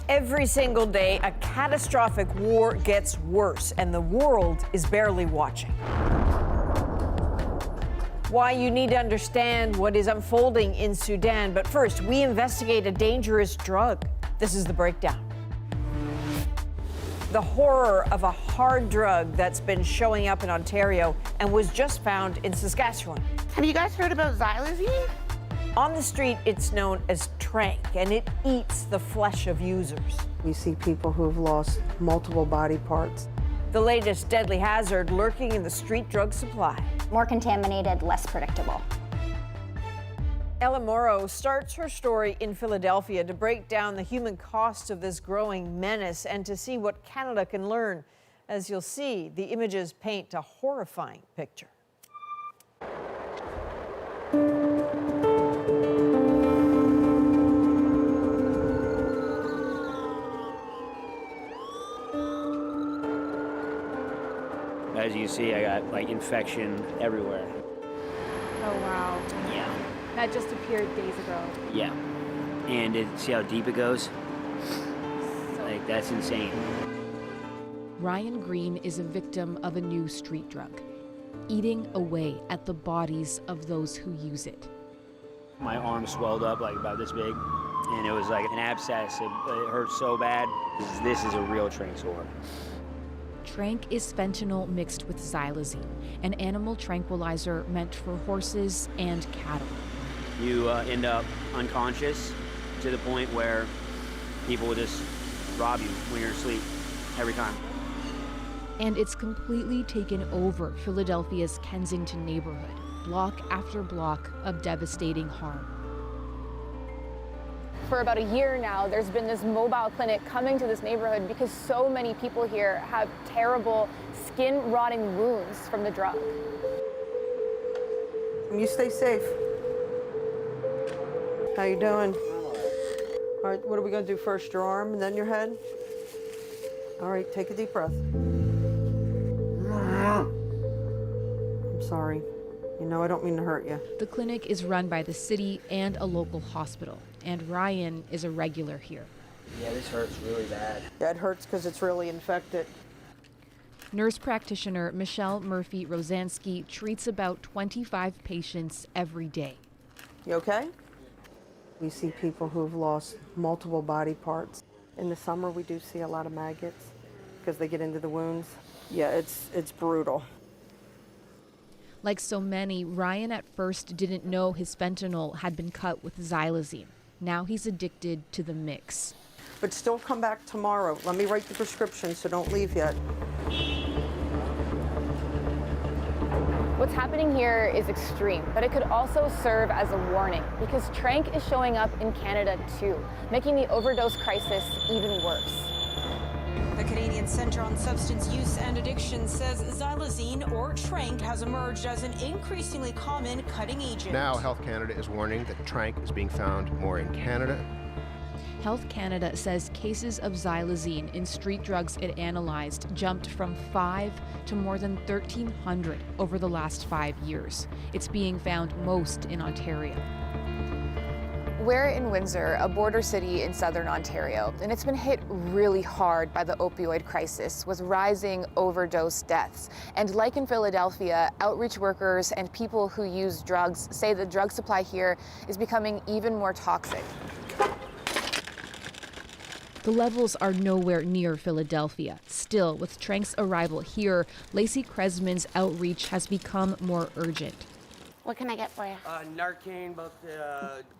Every single day, a catastrophic war gets worse, and the world is barely watching. Why you need to understand what is unfolding in Sudan. But first, we investigate a dangerous drug. This is the breakdown. The horror of a hard drug that's been showing up in Ontario and was just found in Saskatchewan. Have you guys heard about xylazine? On the street, it's known as Tranq, and it eats the flesh of users. We see people who've lost multiple body parts. The latest deadly hazard lurking in the street drug supply. More contaminated, less predictable. Ella Morrow starts her story in Philadelphia to break down the human cost of this growing menace and to see what Canada can learn. As you'll see, the images paint a horrifying picture. As you see, I got like infection everywhere. Oh, wow. Yeah. That just appeared days ago. Yeah. And see how deep it goes? Like, that's insane. Ryan Green is a victim of a new street drug, eating away at the bodies of those who use it. My arm swelled up like about this big, and it was like an abscess. It hurt so bad. This is a real Tranq sore. Tranq is fentanyl mixed with xylazine, an animal tranquilizer meant for horses and cattle. You end up unconscious to the point where people will just rob you when you're asleep every time. And it's completely taken over Philadelphia's Kensington neighborhood, block after block of devastating harm. For about a year now, there's been this mobile clinic coming to this neighborhood because so many people here have terrible skin-rotting wounds from the drug. You stay safe. How you doing? All right, what are we gonna do first? Your arm and then your head? All right, take a deep breath. I'm sorry. You know, I don't mean to hurt you. The clinic is run by the city and a local hospital, and Ryan is a regular here. Yeah, this hurts really bad. That hurts because it's really infected. Nurse practitioner Michelle Murphy-Rosansky treats about 25 patients every day. You okay? We see people who've lost multiple body parts. In the summer, we do see a lot of maggots because they get into the wounds. Yeah, it's brutal. Like so many, Ryan at first didn't know his fentanyl had been cut with xylazine. Now he's addicted to the mix. But still come back tomorrow. Let me write the prescription, so don't leave yet. What's happening here is extreme, but it could also serve as a warning because Tranq is showing up in Canada too, making the overdose crisis even worse. The Canadian Centre on Substance Use and Addiction says xylazine, or Tranq, has emerged as an increasingly common cutting agent. Now, Health Canada is warning that Tranq is being found more in Canada. Health Canada says cases of xylazine in street drugs it analyzed jumped from 5 to more than 1,300 over the last 5 years. It's being found most in Ontario. We're in Windsor, a border city in southern Ontario, and it's been hit really hard by the opioid crisis with rising overdose deaths. And like in Philadelphia, outreach workers and people who use drugs say the drug supply here is becoming even more toxic. The levels are nowhere near Philadelphia. Still, with Tranq's arrival here, Lacey Kresman's outreach has become more urgent. What can I get for you? Narcan, both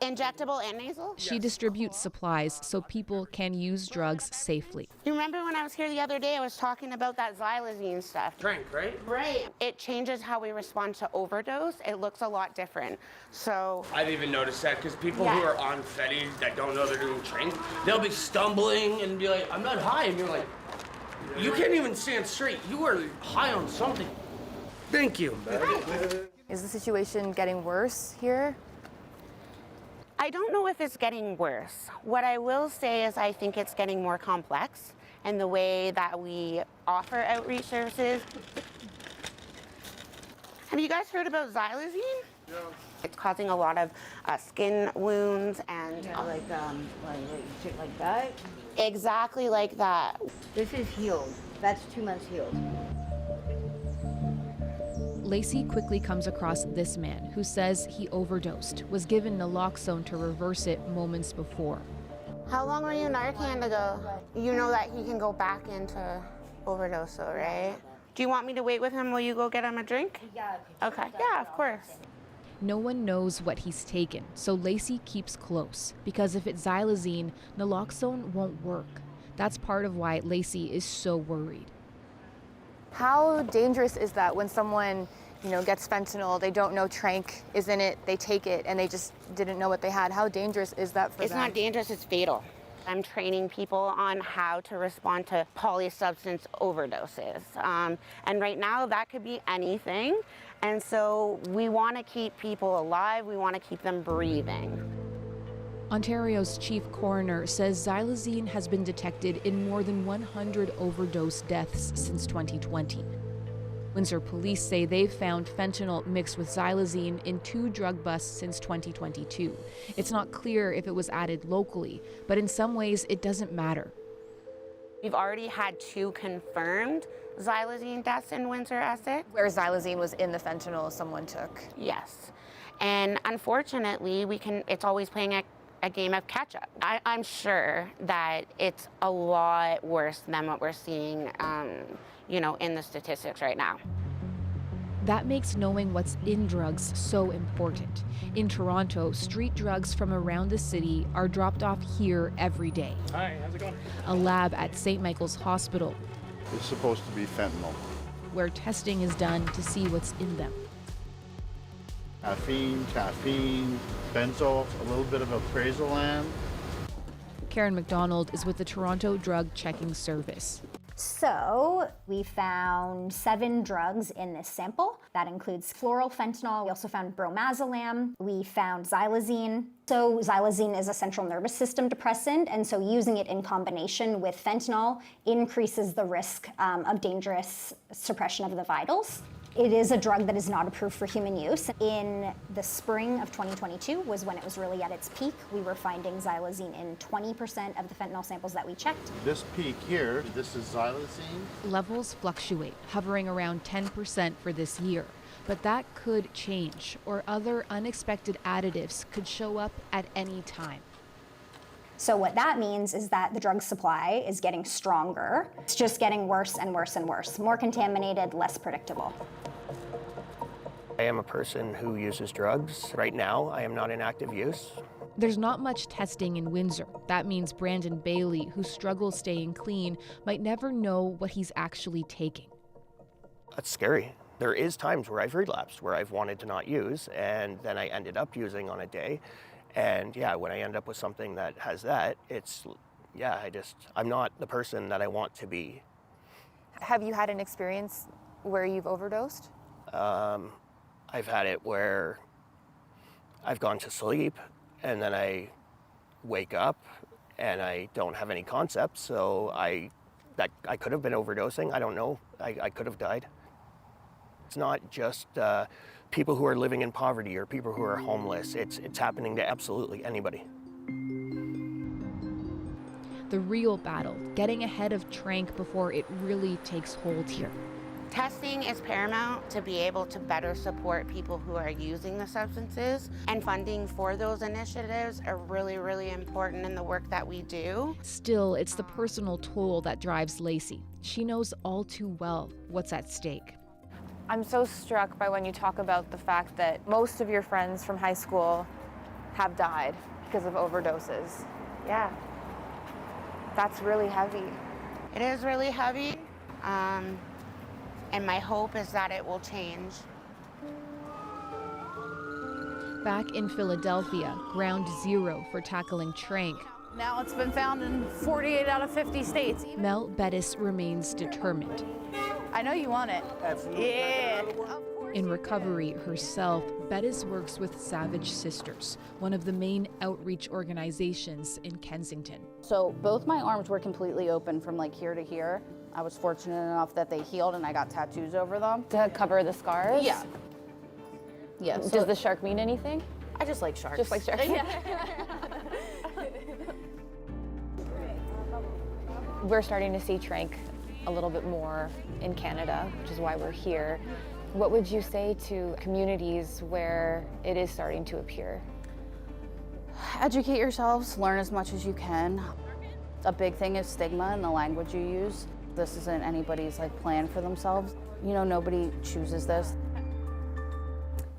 injectable and nasal? She distributes supplies so people can use drugs safely. You remember when I was here the other day, I was talking about that xylazine stuff. Tranq, right? Right. It changes how we respond to overdose. It looks a lot different. So I've even noticed that because people who are on Fetty that don't know they're doing Tranq, they'll be stumbling and be like, I'm not high. And you're like, you can't even stand straight. You are high on something. Thank you. Is the situation getting worse here? I don't know if it's getting worse. What I will say is I think it's getting more complex in the way that we offer outreach services. Have you guys heard about xylazine? No. It's causing a lot of skin wounds and like that? exactly like that. This is healed. That's 2 months healed. Lacey quickly comes across this man who says he overdosed, was given naloxone to reverse it moments before. How long were you Narcan ago? You know that he can go back into overdose, though, right? Do you want me to wait with him while you go get him a drink? Yeah. Okay, yeah, of course. No one knows what he's taken, so Lacey keeps close, because if it's xylazine, naloxone won't work. That's part of why Lacey is so worried. How dangerous is that when someone, gets fentanyl, they don't know Tranq is in it, they take it, and they just didn't know what they had? How dangerous is that for them? It's not dangerous, it's fatal. I'm training people on how to respond to polysubstance overdoses. And right now, that could be anything. And so we want to keep people alive, we want to keep them breathing. Ontario's chief coroner says xylazine has been detected in more than 100 overdose deaths since 2020. Windsor police say they've found fentanyl mixed with xylazine in 2 drug busts since 2022. It's not clear if it was added locally, but in some ways it doesn't matter. We've already had 2 confirmed xylazine deaths in Windsor, Essex. Where xylazine was in the fentanyl someone took. Yes. And unfortunately, it's always playing a game of catch up. I'm sure that it's a lot worse than what we're seeing, in the statistics right now. That makes knowing what's in drugs so important. In Toronto, street drugs from around the city are dropped off here every day. Hi, how's it going? A lab at St. Michael's Hospital, It's supposed to be fentanyl. where testing is done to see what's in them. Caffeine, benzoyl, a little bit of aprazolam. Karen McDonald is with the Toronto Drug Checking Service. So we found 7 drugs in this sample. That includes floral fentanyl. We also found bromazolam. We found xylazine. So xylazine is a central nervous system depressant, and so using it in combination with fentanyl increases the risk of dangerous suppression of the vitals. It is a drug that is not approved for human use. In the spring of 2022 was when it was really at its peak. We were finding xylazine in 20% of the fentanyl samples that we checked. This peak here, this is xylazine. Levels fluctuate, hovering around 10% for this year. But that could change, or other unexpected additives could show up at any time. So what that means is that the drug supply is getting stronger. It's just getting worse and worse and worse. More contaminated, less predictable. I am a person who uses drugs. Right now, I am not in active use. There's not much testing in Windsor. That means Brandon Bailey, who struggles staying clean, might never know what he's actually taking. That's scary. There is times where I've relapsed, where I've wanted to not use, and then I ended up using on a day. And yeah, when I end up with something that has that, I'm not the person that I want to be. Have you had an experience where you've overdosed? I've had it where I've gone to sleep and then I wake up and I don't have any concept, so I could have been overdosing. I don't know. I could have died. It's not just people who are living in poverty or people who are homeless. It's happening to absolutely anybody. The real battle, getting ahead of Tranq before it really takes hold here. Testing is paramount to be able to better support people who are using the substances, and funding for those initiatives are really, really important in the work that we do. Still, it's the personal toll that drives Lacey. She knows all too well what's at stake. I'm so struck by when you talk about the fact that most of your friends from high school have died because of overdoses. Yeah. That's really heavy. It is really heavy, and my hope is that it will change. Back in Philadelphia, ground zero for tackling Tranq, Now it's been found in 48 out of 50 states. Mel Bettis remains determined. I know you want it. Absolutely. Yeah. In recovery herself, Bettis works with Savage Sisters, one of the main outreach organizations in Kensington. So both my arms were completely open from like here to here. I was fortunate enough that they healed and I got tattoos over them. To cover the scars? Yeah. Yeah. So Does the shark mean anything? I just like sharks. Just like sharks. We're starting to see Tranq a little bit more in Canada, which is why we're here. What would you say to communities where it is starting to appear? Educate yourselves, learn as much as you can. A big thing is stigma and the language you use. This isn't anybody's plan for themselves. You know, nobody chooses this.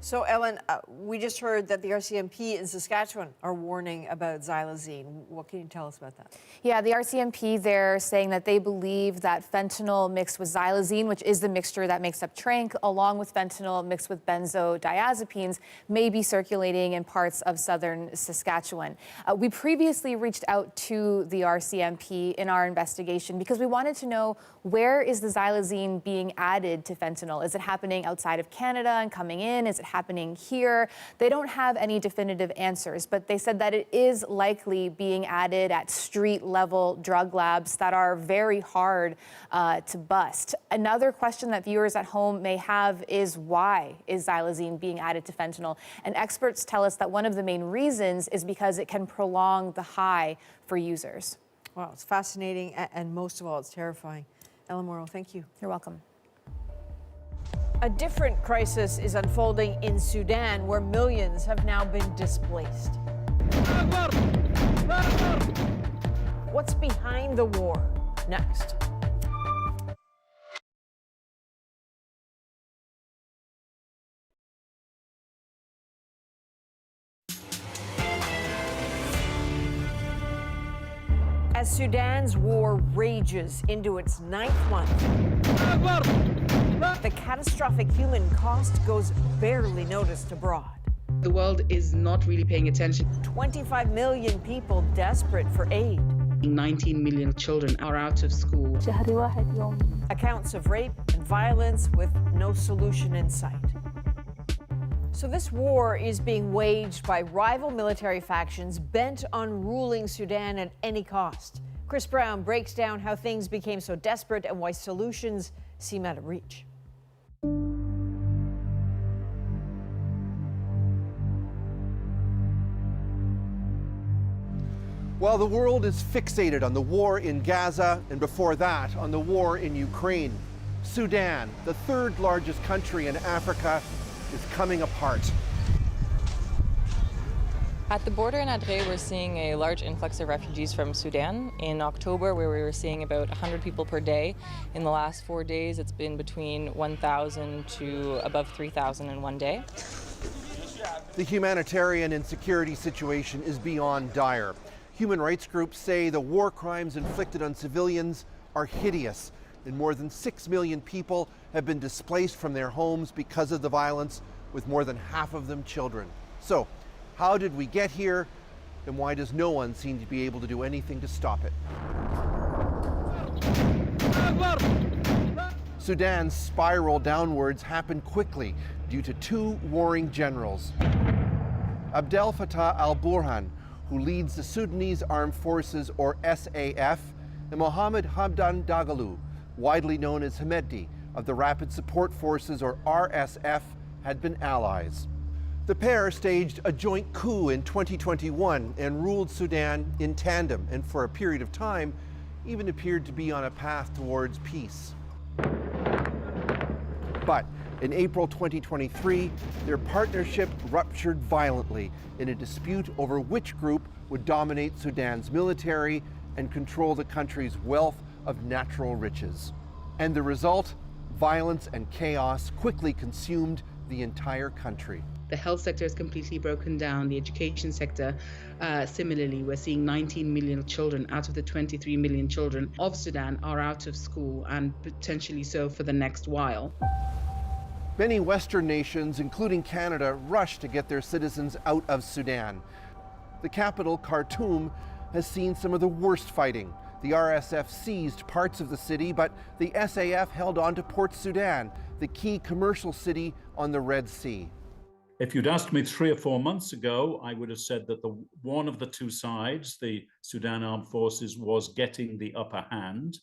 So, Ellen, we just heard that the RCMP in Saskatchewan are warning about xylazine. What can you tell us about that? Yeah, the RCMP, they're saying that they believe that fentanyl mixed with xylazine, which is the mixture that makes up Tranq, along with fentanyl mixed with benzodiazepines, may be circulating in parts of southern Saskatchewan. We previously reached out to the RCMP in our investigation because we wanted to know, where is the xylazine being added to fentanyl? Is it happening outside of Canada and coming in? Is it happening here? They don't have any definitive answers, but they said that it is likely being added at street-level drug labs that are very hard to bust. Another question that viewers at home may have is, why is xylazine being added to fentanyl? And experts tell us that one of the main reasons is because it can prolong the high for users. Wow, it's fascinating, and most of all, it's terrifying. Ellen Morrow, thank you. You're welcome. A different crisis is unfolding in Sudan, where millions have now been displaced. What's behind the war? Next. As Sudan's war rages into its 9th month, the catastrophic human cost goes barely noticed abroad. The world is not really paying attention. 25 million people desperate for aid. 19 million children are out of school. Accounts of rape and violence with no solution in sight. So this war is being waged by rival military factions bent on ruling Sudan at any cost. Chris Brown breaks down how things became so desperate and why solutions seem out of reach. Well, the world is fixated on the war in Gaza, and before that, on the war in Ukraine. Sudan, the third largest country in Africa, is coming apart. At the border in Adre, we're seeing a large influx of refugees from Sudan. In October, where we were seeing about 100 people per day, in the last 4 days, it's been between 1,000 to above 3,000 in one day. The humanitarian and security situation is beyond dire. Human rights groups say the war crimes inflicted on civilians are hideous, and more than 6 million people have been displaced from their homes because of the violence, with more than half of them children. So, how did we get here, and why does no one seem to be able to do anything to stop it? Sudan's spiral downwards happened quickly due to two warring generals. Abdel Fattah al-Burhan, who leads the Sudanese Armed Forces, or SAF, and Mohammed Hamdan Dagalo, widely known as Hemedti, of the Rapid Support Forces, or RSF, had been allies. The pair staged a joint coup in 2021 and ruled Sudan in tandem, and for a period of time even appeared to be on a path towards peace. But in April 2023, their partnership ruptured violently in a dispute over which group would dominate Sudan's military and control the country's wealth of natural riches. And the result? Violence and chaos quickly consumed the entire country. The health sector is completely broken down. The education sector, similarly, we're seeing 19 million children out of the 23 million children of Sudan are out of school, and potentially so for the next while. Many Western nations, including Canada, rushed to get their citizens out of Sudan. The capital, Khartoum, has seen some of the worst fighting. The RSF seized parts of the city, but the SAF held on to Port Sudan, the key commercial city on the Red Sea. If you'd asked me 3 or 4 months ago, I would have said that one of the two sides, the Sudan Armed Forces, was getting the upper hand.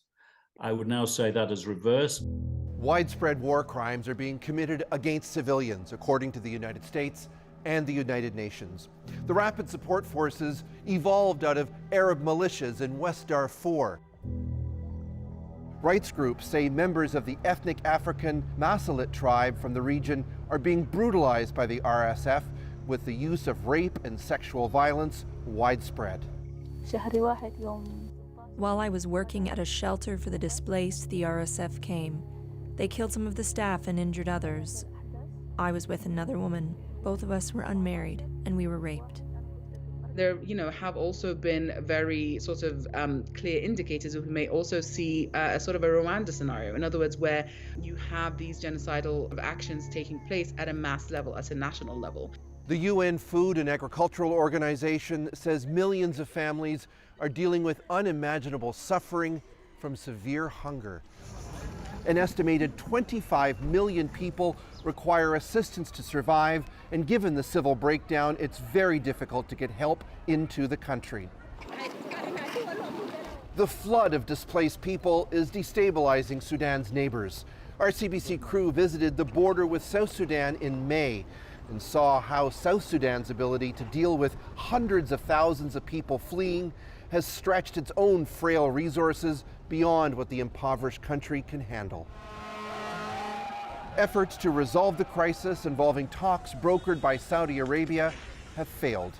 I would now say that is reversed. Widespread war crimes are being committed against civilians, according to the United States and the United Nations. The Rapid Support Forces evolved out of Arab militias in West Darfur. Rights groups say members of the ethnic African Masalit tribe from the region are being brutalized by the RSF, with the use of rape and sexual violence widespread. While I was working at a shelter for the displaced, the RSF came. They killed some of the staff and injured others. I was with another woman. Both of us were unmarried, and we were raped. There, have also been very sort of clear indicators. We may also see a sort of a Rwanda scenario. In other words, where you have these genocidal actions taking place at a mass level, at a national level. The UN Food and Agricultural Organization says millions of families are dealing with unimaginable suffering from severe hunger. An estimated 25 million people require assistance to survive, and given the civil breakdown, it's very difficult to get help into the country. The flood of displaced people is destabilizing Sudan's neighbors. Our CBC crew visited the border with South Sudan in May and saw how South Sudan's ability to deal with hundreds of thousands of people fleeing has stretched its own frail resources beyond what the impoverished country can handle. Efforts to resolve the crisis involving talks brokered by Saudi Arabia have failed.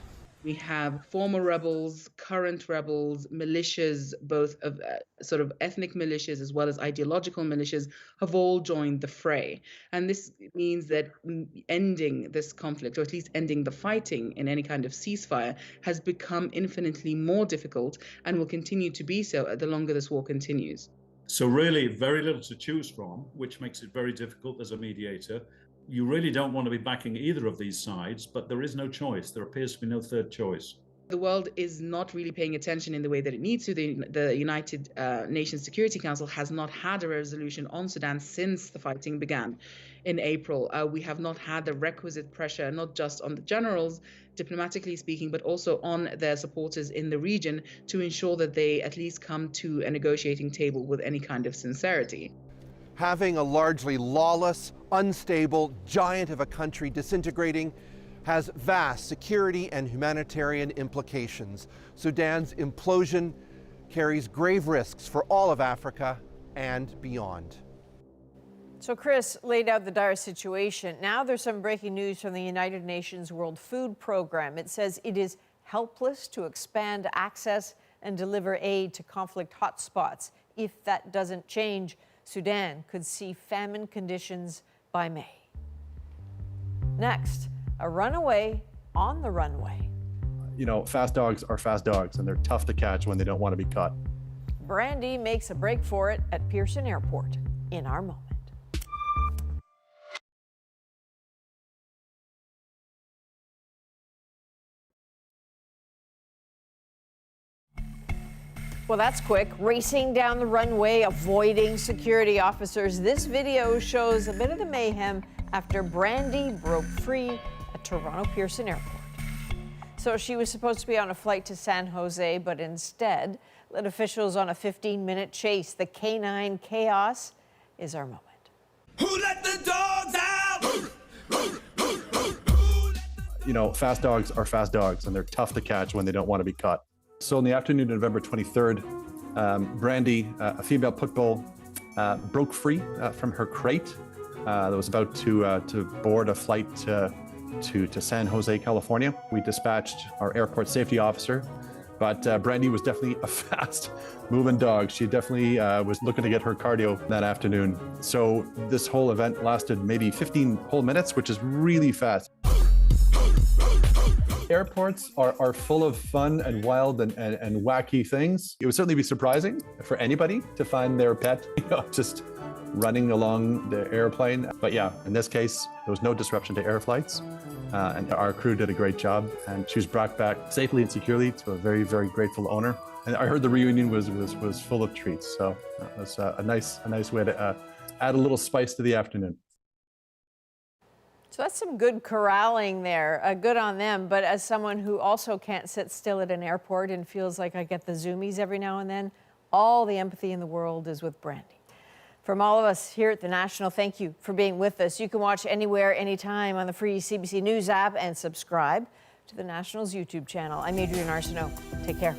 We have former rebels, current rebels, militias, both of sort of ethnic militias as well as ideological militias, have all joined the fray. And this means that ending this conflict, or at least ending the fighting in any kind of ceasefire, has become infinitely more difficult and will continue to be so the longer this war continues. So really very little to choose from, which makes it very difficult as a mediator. You really don't want to be backing either of these sides, but there is no choice. There appears to be no third choice. The world is not really paying attention in the way that it needs to. The United Nations Security Council has not had a resolution on Sudan since the fighting began in April. We have not had the requisite pressure, not just on the generals, diplomatically speaking, but also on their supporters in the region to ensure that they at least come to a negotiating table with any kind of sincerity. Having a largely lawless, unstable giant of a country disintegrating has vast security and humanitarian implications. Sudan's implosion carries grave risks for all of Africa and beyond. So Chris laid out the dire situation. Now there's some breaking news from the United Nations World Food Program. It says it is helpless to expand access and deliver aid to conflict hotspots. If that doesn't change, Sudan could see famine conditions by May. Next, a runaway on the runway. Fast dogs are fast dogs, and they're tough to catch when they don't want to be caught. Brandy makes a break for it at Pearson Airport in our moment. Well, that's quick. Racing down the runway, avoiding security officers. This video shows a bit of the mayhem after Brandy broke free at Toronto Pearson Airport. So she was supposed to be on a flight to San Jose, but instead led officials on a 15-minute chase. The canine chaos is our moment. Who let the dogs out? Fast dogs are fast dogs, and they're tough to catch when they don't want to be caught. So in the afternoon of November 23rd, Brandy, a female pit bull, broke free from her crate that was about to board a flight to San Jose, California. We dispatched our airport safety officer, but Brandy was definitely a fast-moving dog. She definitely was looking to get her cardio that afternoon. So this whole event lasted maybe 15 whole minutes, which is really fast. Airports are full of fun and wild and wacky things. It would certainly be surprising for anybody to find their pet, just running along the airplane. But yeah, in this case, there was no disruption to air flights, and our crew did a great job. And she was brought back safely and securely to a very, very grateful owner. And I heard the reunion was full of treats, so it was a nice way to add a little spice to the afternoon. So that's some good corralling there. Good on them. But as someone who also can't sit still at an airport and feels like I get the zoomies every now and then, all the empathy in the world is with Brandy. From all of us here at The National, thank you for being with us. You can watch anywhere, anytime on the free CBC News app and subscribe to The National's YouTube channel. I'm Adrienne Arsenault. Take care.